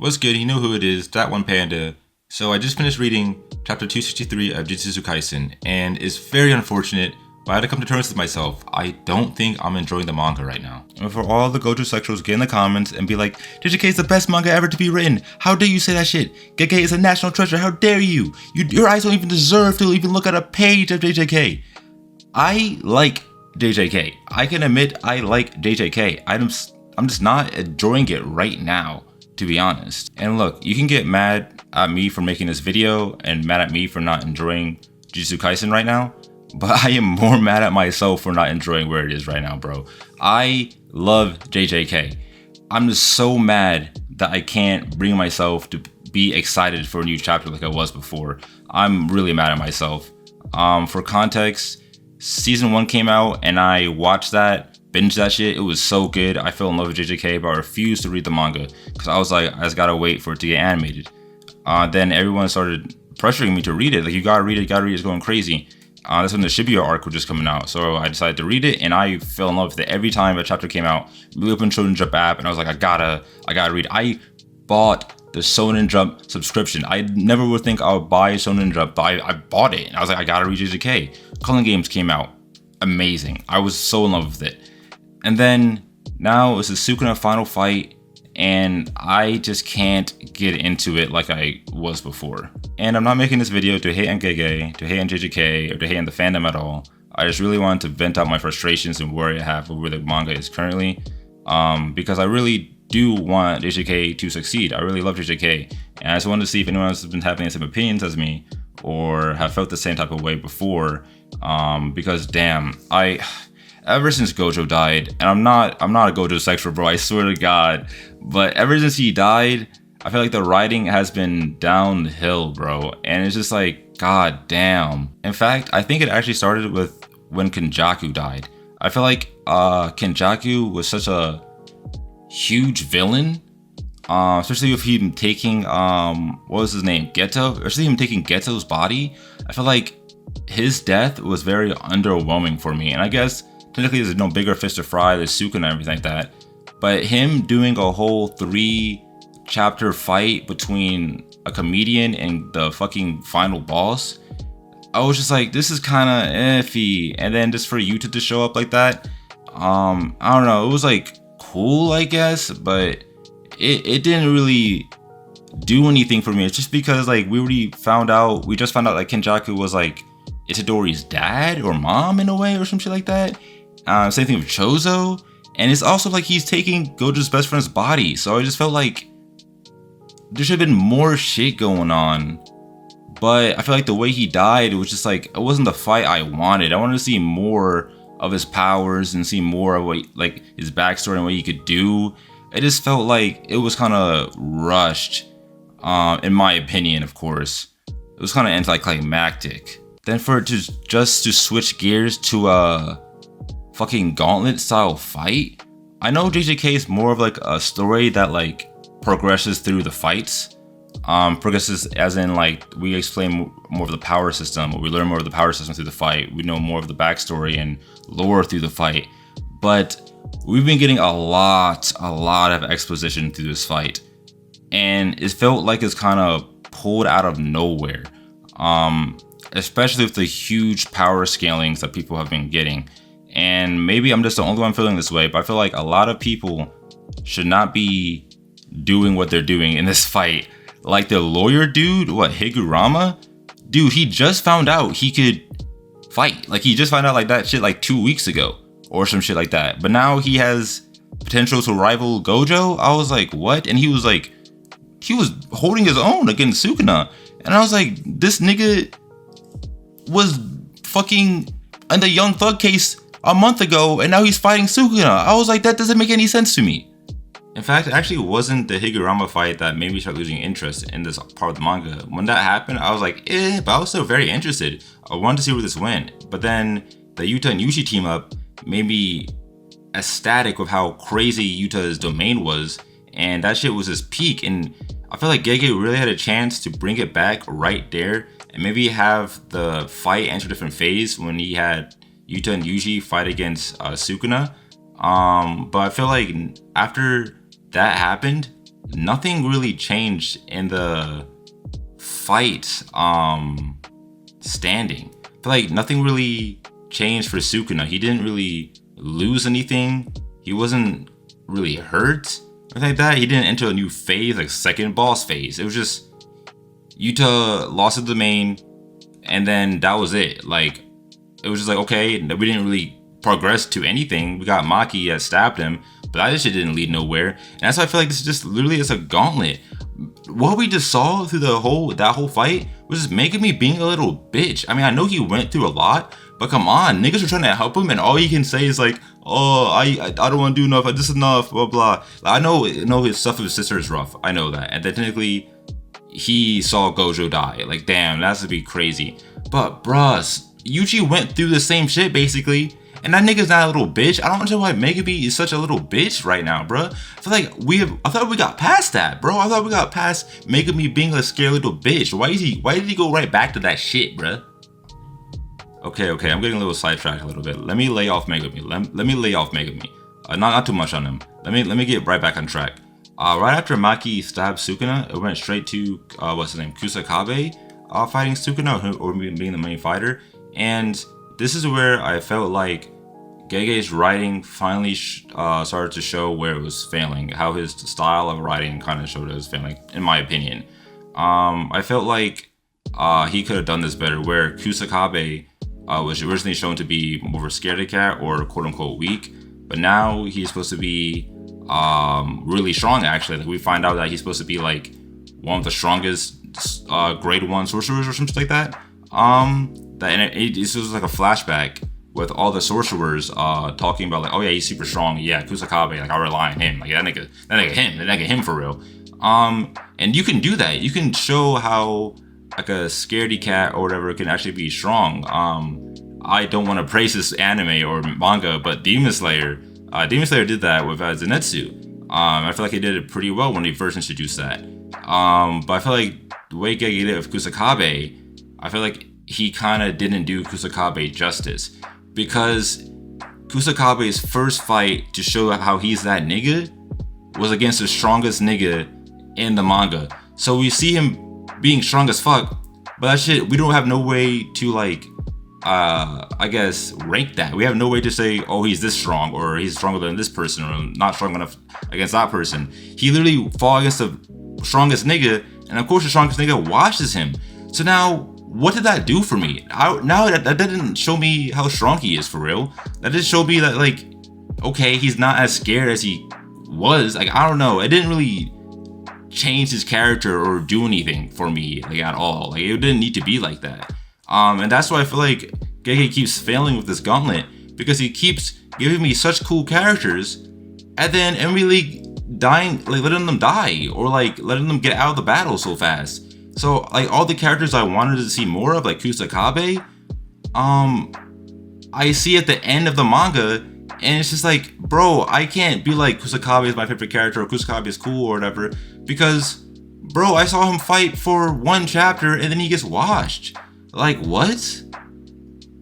What's good? You know who it is, that one panda. So I just finished reading chapter 263 of Jujutsu Kaisen, and it's very unfortunate, but I had to come to terms with myself. I don't think I'm enjoying the manga right now. And for all the gojo sexuals, get in the comments and be like, JJK is the best manga ever to be written. How dare you say that shit? Gege is a national treasure. How dare you? Your eyes don't even deserve to even look at a page of JJK. I like JJK. I can admit I like JJK. I'm just not enjoying it right now, to be honest. And look, you can get mad at me for making this video and mad at me for not enjoying Jujutsu Kaisen right now, but I am more mad at myself for not enjoying where it is right now, bro. I love JJK. I'm just so mad that I can't bring myself to be excited for a new chapter like I was before. I'm really mad at myself. For context, season 1 came out and I watched that, binged that shit. It was so good. I fell in love with JJK, but I refused to read the manga because I was like, I just gotta wait for it to get animated. Then everyone started pressuring me to read it. Like, you gotta read it, it's going crazy. That's when the Shibuya arc was just coming out. So I decided to read it and I fell in love with it. Every time a chapter came out, we opened Shonen Jump app and I was like, I gotta read. I bought the Shonen Jump subscription. I never would think I would buy Shonen Jump, but I bought it and I was like, I gotta read JJK. Culling Games came out. Amazing. I was so in love with it. And then now it's the Sukuna final fight and I just can't get into it like I was before. And I'm not making this video to hate on Gege, to hate on JJK, or to hate on the fandom at all. I just really wanted to vent out my frustrations and worry I have with where the manga is currently. Because I really do want JJK to succeed. I really love JJK. And I just wanted to see if anyone else has been having the same opinions as me or have felt the same type of way before. Because damn, ever since Gojo died, and I'm not a Gojo sexual, bro, I swear to God, but ever since he died, I feel like the writing has been downhill, bro, and it's just like, god damn. In fact, I think it actually started with when Kenjaku died. I feel like Kenjaku was such a huge villain, especially with him taking, what was his name, Geto, especially him taking Geto's body. I feel like his death was very underwhelming for me, and I guess technically there's no bigger fish to fry, there's Sukuna and everything like that. But him doing a whole 3-chapter fight between a comedian and the fucking final boss, I was just like, this is kind of iffy. And then just for Yuta to show up like that, I don't know, it was like cool, I guess, but it didn't really do anything for me. It's just because like we just found out like Kenjaku was like Itadori's dad or mom in a way or some shit like that. Same thing with Chozo, and it's also like he's taking Gojo's best friend's body, so I just felt like there should have been more shit going on. But I feel like the way he died, it was just like, it wasn't the fight I wanted. I wanted to see more of his powers and see more of what, like, his backstory and what he could do. It just felt like it was kind of rushed, in my opinion, of course. It was kind of anticlimactic. Then for it to just to switch gears to a fucking gauntlet style fight. I know JJK is more of like a story that like progresses through the fights. Progresses as in like we explain more of the power system, or we learn more of the power system through the fight. We know more of the backstory and lore through the fight. But we've been getting a lot of exposition through this fight. And it felt like it's kind of pulled out of nowhere. Especially with the huge power scalings that people have been getting. And maybe I'm just the only one feeling this way, but I feel like a lot of people should not be doing what they're doing in this fight. Like the lawyer dude, Higurama? Dude, he just found out he could fight. Like, he just found out like that shit like 2 weeks ago or some shit like that. But now he has potential to rival Gojo. I was like, what? And he was holding his own against Sukuna. And I was like, this nigga was fucking in the Young Thug case a month ago, and now he's fighting Sukuna. I was like, that doesn't make any sense to me. In fact, it actually wasn't the Higurama fight that made me start losing interest in this part of the manga. When that happened, I was like, but I was still very interested. I wanted to see where this went. But then the Yuta and Yuji team up made me ecstatic with how crazy Yuta's domain was, and that shit was his peak. And I feel like Gege really had a chance to bring it back right there, and maybe have the fight enter a different phase when he had Yuta and Yuji fight against Sukuna. But I feel like after that happened, nothing really changed in the fight standing. I feel like nothing really changed for Sukuna. He didn't really lose anything. He wasn't really hurt or anything like that. He didn't enter a new phase, like second boss phase. It was just Yuta lost the domain, and then that was it. Like, it was just like, okay, we didn't really progress to anything. We got Maki that stabbed him, but that shit didn't lead nowhere. And that's why I feel like this is just literally it's a gauntlet. What we just saw through that whole fight was just making me being a little bitch. I mean, I know he went through a lot, but come on, niggas are trying to help him, and all he can say is like, oh, I don't want to do enough. This is enough. Blah blah. I know his stuff with his sister is rough. I know that, and then technically he saw Gojo die. Like, damn, that's to be crazy. But bruh, Yuji went through the same shit basically. And that nigga's not a little bitch. I don't understand why Megumi is such a little bitch right now, bro. I feel like I thought we got past that, bro. I thought we got past Megumi being a scared little bitch. Why did he go right back to that shit, bro? Okay, I'm getting a little sidetracked a little bit. Let me lay off Megumi. Let me lay off Megumi. Not too much on him. Let me get right back on track. Right after Maki stabbed Sukuna, it went straight to what's his name, Kusakabe, fighting Sukuna or being the main fighter. And this is where I felt like Gege's writing finally started to show where it was failing, how his style of writing kind of showed it was failing, in my opinion. I felt like he could have done this better, where Kusakabe was originally shown to be more of a scaredy cat or quote unquote weak, but now he's supposed to be really strong actually. Like, we find out that he's supposed to be like one of the strongest grade 1 sorcerers or something like that. This was like a flashback with all the sorcerers talking about like, oh yeah, he's super strong. Yeah, Kusakabe, like I rely on him. Like that nigga him for real. And you can do that. You can show how like a scaredy cat or whatever can actually be strong. I don't want to praise this anime or manga, but Demon Slayer did that with Zenitsu. I feel like he did it pretty well when he first introduced that. But I feel like the way Gege did it with Kusakabe, I feel like he kind of didn't do Kusakabe justice, because Kusakabe's first fight to show how he's that nigga was against the strongest nigga in the manga. So we see him being strong as fuck, but that shit, we don't have no way to like, I guess rank that. We have no way to say, oh, he's this strong or he's stronger than this person or not strong enough against that person. He literally fought against the strongest nigga, and of course the strongest nigga washes him. So now, what did that do for me? Now that didn't show me how strong he is for real. That just showed me that like, okay, he's not as scared as he was. Like, I don't know. It didn't really change his character or do anything for me like at all. Like, it didn't need to be like that. And that's why I feel like Gege keeps failing with this gauntlet, because he keeps giving me such cool characters and then immediately dying, like letting them die or like letting them get out of the battle so fast. So like all the characters I wanted to see more of, like Kusakabe, I see at the end of the manga, and it's just like, bro, I can't be like Kusakabe is my favorite character or Kusakabe is cool or whatever, because bro, I saw him fight for one chapter and then he gets washed. Like, what?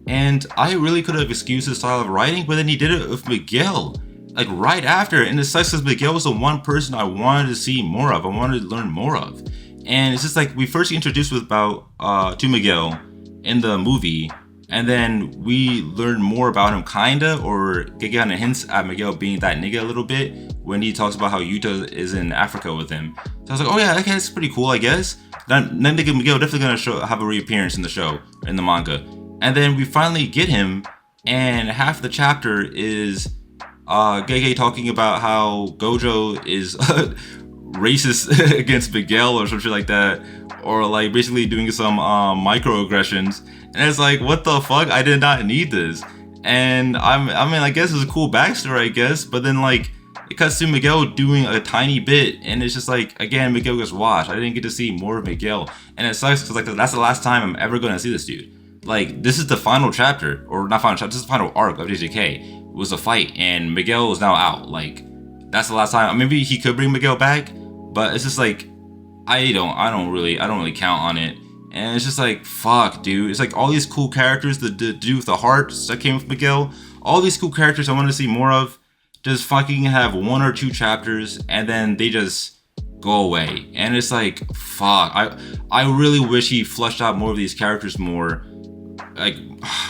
And I really could have excused his style of writing, but then he did it with Miguel, like right after. And it sucks because Miguel was the one person I wanted to see more of. I wanted to learn more of. And it's just like we first introduced to Miguel in the movie, and then we learned more about him kinda, or get kind of hints at Miguel being that nigga a little bit when he talks about how Yuta is in Africa with him. So I was like, oh yeah, okay, that's pretty cool, I guess. That nigga Miguel definitely gonna have a reappearance in the show, in the manga. And then we finally get him, and half the chapter is Gege talking about how Gojo is racist against Miguel or something like that, or like basically doing some microaggressions. And it's like, what the fuck? I did not need this. And I guess it's a cool backstory, I guess, but then like it cuts to Miguel doing a tiny bit, and it's just like, again, Miguel gets washed. I didn't get to see more of Miguel, and it sucks because like that's the last time I'm ever gonna see this dude. Like, this is the final chapter, or not final chapter, this is the final arc of JJK. It was a fight, and Miguel is now out. Like, that's the last time. Maybe he could bring Miguel back, but it's just like, I don't really count on it. And it's just like, fuck, dude. It's like all these cool characters, the dude with the hearts that came with Miguel, all these cool characters I want to see more of, just fucking have 1 or 2 chapters, and then they just go away. And it's like, fuck. I really wish he fleshed out more of these characters more. Like,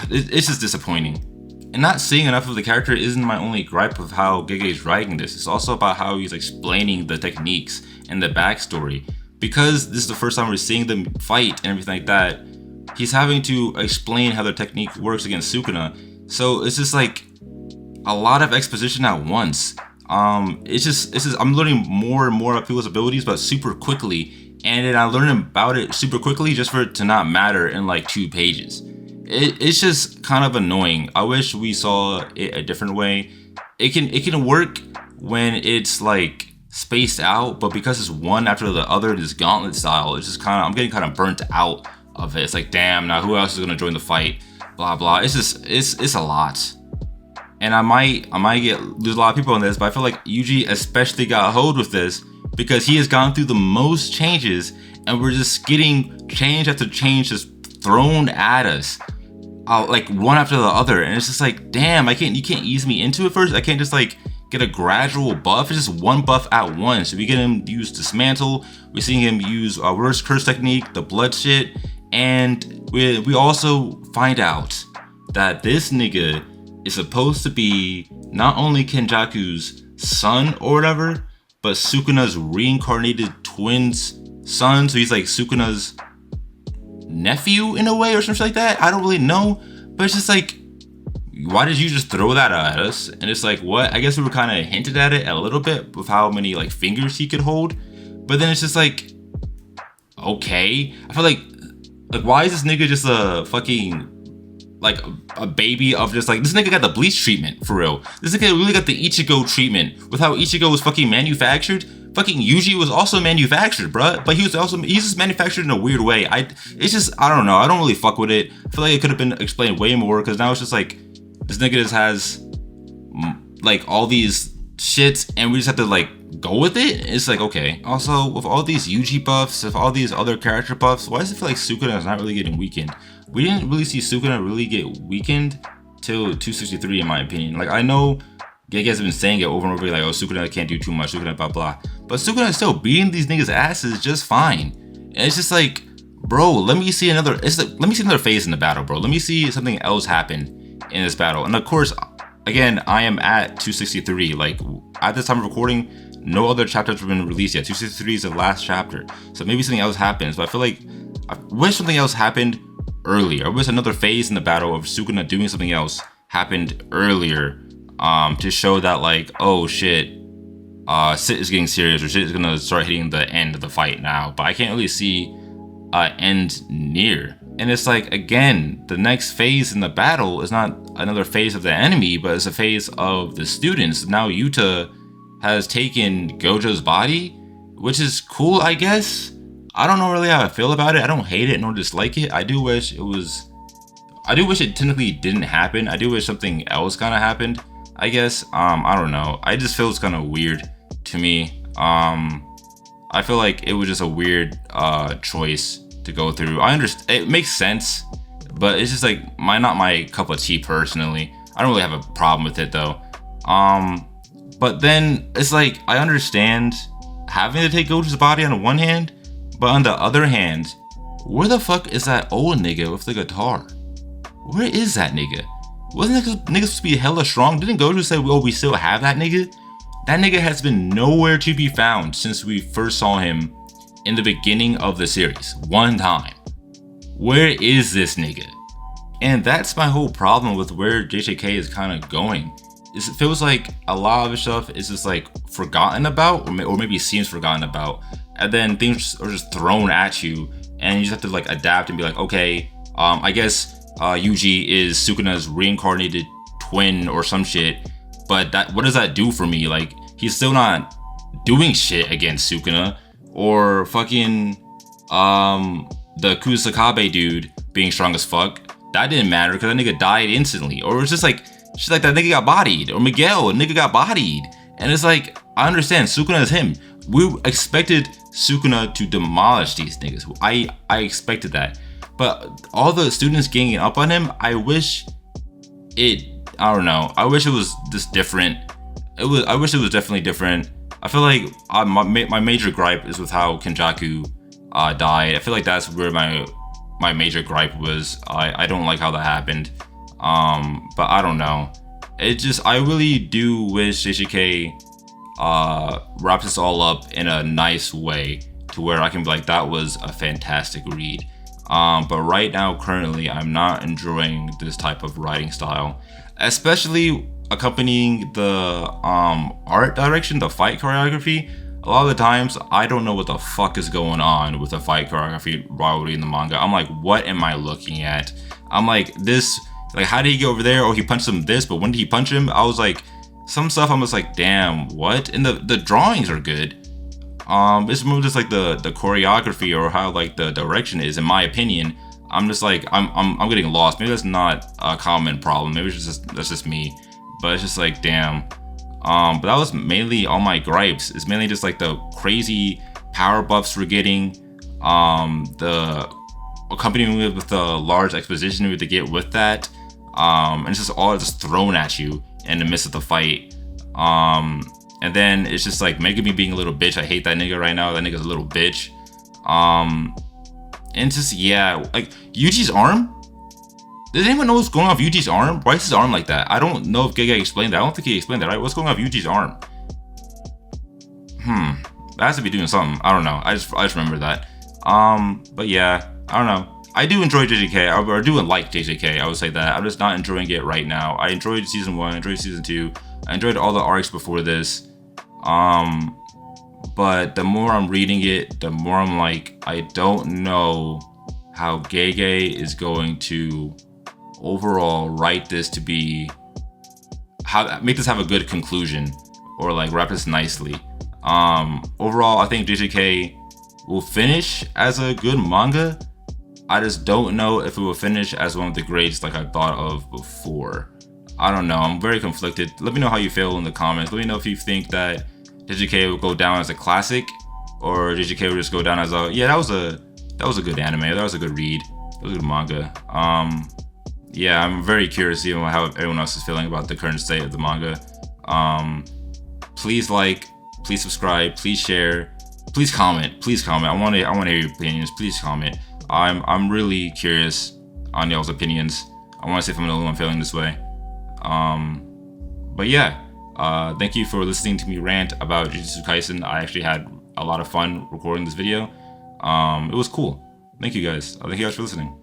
it's just disappointing. And not seeing enough of the character isn't my only gripe of how Gege is writing this. It's also about how he's explaining the techniques and the backstory. Because this is the first time we're seeing them fight and everything like that, he's having to explain how their technique works against Sukuna. So it's just like a lot of exposition at once. It's just I'm learning more and more about people's abilities, but super quickly. And then I'm learning about it super quickly just for it to not matter in like 2 pages. It's just kind of annoying. I wish we saw it a different way. It can work when it's like spaced out, but because it's one after the other, this gauntlet style, it's just I'm getting kind of burnt out of it. It's like, damn, now who else is gonna join the fight? Blah blah. It's a lot. And I might lose a lot of people on this, but I feel like Yuji especially got hold with this because he has gone through the most changes, and we're just getting change after change just thrown at us. Like one after the other, and it's just like, damn, you can't ease me into it first. I can't just like get a gradual buff. It's just one buff at once. So we get him use Dismantle, we're seeing him use Reverse Curse technique, the blood shit, and we also find out that this nigga is supposed to be not only Kenjaku's son or whatever, but Sukuna's reincarnated twin's son. So he's like Sukuna's nephew in a way or something like that. I don't really know, but it's just like, why did you just throw that at us? And it's like, what? I guess we were kind of hinted at it a little bit with how many like fingers he could hold, but then it's just like, okay. I feel like why is this nigga just a fucking like a baby of just like, this nigga got the bleach treatment for real. This nigga really got the Ichigo treatment with how Ichigo was fucking manufactured. Fucking Yuji was also manufactured, bruh. But he's just manufactured in a weird way. I don't know. I don't really fuck with it. I feel like it could have been explained way more, because now it's just like, this nigga just has like all these shits and we just have to like go with it. It's like, okay. Also, with all these Yuji buffs, with all these other character buffs, why does it feel like Sukuna is not really getting weakened? We didn't really see Sukuna really get weakened till 263 in my opinion. Like, I know Gege has been saying it over and over, like, oh, Sukuna can't do too much, Sukuna blah blah. But Sukuna is still beating these niggas' asses just fine. And it's just like, bro, let me see another phase in the battle, bro. Let me see something else happen in this battle. And of course, again, I am at 263. Like, at this time of recording, no other chapters have been released yet. 263 is the last chapter. So maybe something else happens. But I feel like I wish something else happened earlier. I wish another phase in the battle of Sukuna doing something else happened earlier. To show that, like, oh shit, shit is getting serious, or shit is gonna start hitting the end of the fight now. But I can't really see end near. And it's like, again, the next phase in the battle is not another phase of the enemy, but it's a phase of the students. Now Yuta has taken Gojo's body, which is cool, I guess. I don't know really how I feel about it. I don't hate it nor dislike it. I do wish it technically didn't happen. I do wish something else kind of happened, I guess. I don't know. I just feel it's kind of weird to me. I feel like it was just a weird choice to go through. I understand, it makes sense, but it's just like not my cup of tea personally. I don't really have a problem with it though. But then it's like, I understand having to take Gojo's body on the one hand, but on the other hand, where the fuck is that old nigga with the guitar? Where is that nigga? Wasn't that nigga supposed to be hella strong? Didn't Gojo say, oh, we still have that nigga? That nigga has been nowhere to be found since we first saw him in the beginning of the series. One time. Where is this nigga? And that's my whole problem with where JJK is kind of going. It feels like a lot of the stuff is just like forgotten about, or maybe seems forgotten about. And then things are just thrown at you, and you just have to like adapt and be like, okay, I guess Yuji is Sukuna's reincarnated twin or some shit, but what does that do for me? Like, he's still not doing shit against Sukuna, or fucking the Kusakabe dude being strong as fuck. That didn't matter because that nigga died instantly. Or it's just like shit like that nigga got bodied, or Miguel, a nigga got bodied, and it's like, I understand Sukuna is him. We expected Sukuna to demolish these niggas. I expected that. But all the students ganging up on him, I wish it, I don't know. I wish it was just different. I wish it was definitely different. I feel like my major gripe is with how Kenjaku died. I feel like that's where my major gripe was. I don't like how that happened. But I don't know. I really do wish JJK wraps this all up in a nice way to where I can be like, that was a fantastic read. But right now, currently, I'm not enjoying this type of writing style, especially accompanying the art direction, the fight choreography. A lot of the times, I don't know what the fuck is going on with the fight choreography while reading the manga. I'm like, what am I looking at? I'm like, this, like, how did he go over there? Oh, he punched him this, but when did he punch him? I was like, some stuff I'm just like, damn, what? And the drawings are good. It's more just like the choreography or how like the direction is, in my opinion. I'm just like, I'm getting lost. Maybe that's not a common problem. Maybe that's just me. But it's just like, damn. But that was mainly all my gripes. It's mainly just like the crazy power buffs we're getting. The accompanying with the large exposition we have to get with that. And it's just all just thrown at you in the midst of the fight. And then it's just like Megumi being a little bitch. I hate that nigga right now. That nigga's a little bitch. And just, yeah, like Yuji's arm. Does anyone know what's going on with Yuji's arm? Why is his arm like that? I don't know if Gege explained that. I don't think he explained that, right? What's going on with Yuji's arm? That has to be doing something. I don't know. I just remember that. But yeah, I don't know. I do enjoy JJK, or I do like JJK, I would say that. I'm just not enjoying it right now. I enjoyed season 1, I enjoyed season 2, I enjoyed all the arcs before this. But the more I'm reading it, the more I'm like, I don't know how Gege is going to overall write this to be, make this have a good conclusion, or like wrap this nicely. Overall, I think JJK will finish as a good manga. I just don't know if it will finish as one of the greats like I thought of before. I don't know. I'm very conflicted. Let me know how you feel in the comments. Let me know if you think that JJK will go down as a classic, or JJK will just go down as a, yeah, that was a good anime. That was a good read. That was a good manga. Yeah, I'm very curious to see how everyone else is feeling about the current state of the manga. Please like, please subscribe, please share, please comment. I want to hear your opinions. Please comment. I'm really curious on y'all's opinions. I want to see if I'm the only one feeling this way. But yeah, thank you for listening to me rant about Jujutsu Kaisen. I actually had a lot of fun recording this video. It was cool. Thank you guys. Thank you guys for listening.